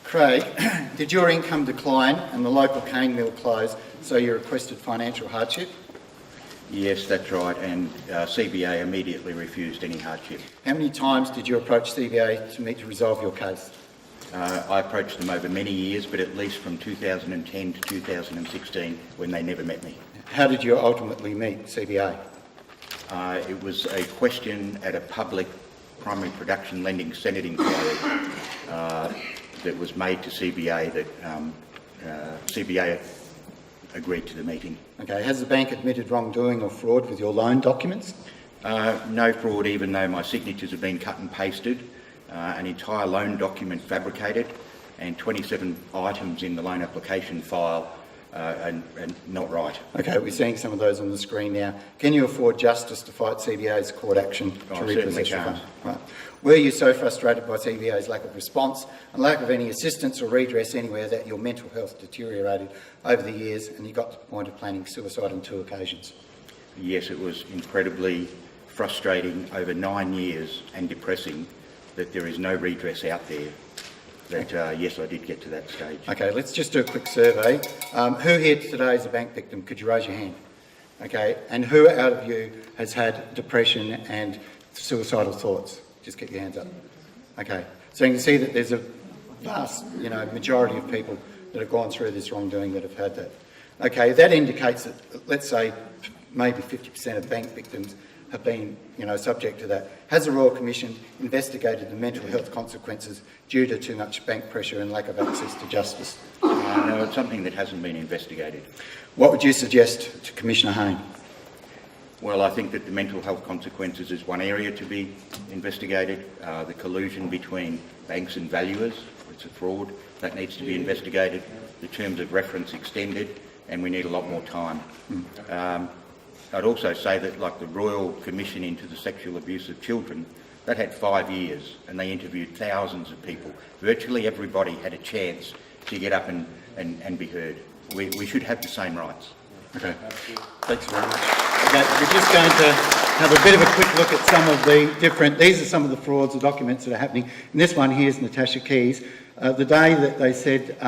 Craig, did your income decline and the local cane mill close, so you requested financial hardship? Yes, that's right, and CBA immediately refused any hardship. How many times did you approach CBA to resolve your case? I approached them over many years, but at least from 2010 to 2016, when they never met me. How did you ultimately meet CBA? It was a question at a public primary production lending Senate inquiry that was made to CBA that CBA agreed to the meeting. Okay, has the bank admitted wrongdoing or fraud with your loan documents? No fraud, even though my signatures have been cut and pasted, an entire loan document fabricated, and 27 items in the loan application file and not right. Okay, we're seeing some of those on the screen now. Can you afford justice to fight CBA's court action to repossess your fund? Right. Were you so frustrated by CBA's lack of response and lack of any assistance or redress anywhere that your mental health deteriorated over the years and you got to the point of planning suicide on 2 occasions? Yes, it was incredibly frustrating over 9 years and depressing that there is no redress out there. That, yes, I did get to that stage. Okay, let's just do a quick survey. Who here today is a bank victim? Could you raise your hand? Okay, and who out of you has had depression and suicidal thoughts? Just get your hands up. Okay, so you can see that there's a vast, majority of people that have gone through this wrongdoing that have had that. Okay, that indicates that, let's say, maybe 50% of bank victims have been, subject to that. Has the Royal Commission investigated the mental health consequences due to too much bank pressure and lack of access to justice? No, it's something that hasn't been investigated. What would you suggest to Commissioner Hayne? Well, I think that the mental health consequences is one area to be investigated. The collusion between banks and valuers, it's a fraud, that needs to be investigated. The terms of reference extended, and we need a lot more time. I'd also say that, like the Royal Commission into the Sexual Abuse of Children, that had 5 years and they interviewed thousands of people. Virtually everybody had a chance to get up and be heard. We should have the same rights. Okay, thanks very much. Okay, we're just going to have a bit of a quick look at some of the these are some of the frauds or documents that are happening. And this one here is Natasha Keys. The day that they said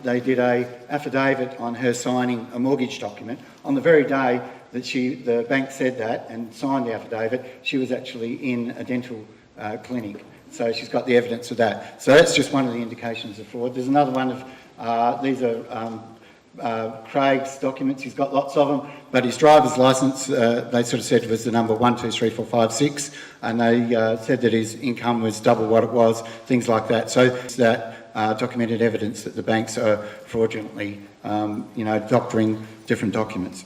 they did an affidavit on her signing a mortgage document, on the very day that the bank said that and signed the affidavit, she was actually in a dental clinic. So she's got the evidence of that. So that's just one of the indications of fraud. There's another one of, these are Craig's documents. He's got lots of them, but his driver's licence, they sort of said was the number 1, 2, 3, 4, 5, 6, and they said that his income was double what it was, things like that. So that documented evidence that the banks are fraudulently, doctoring different documents.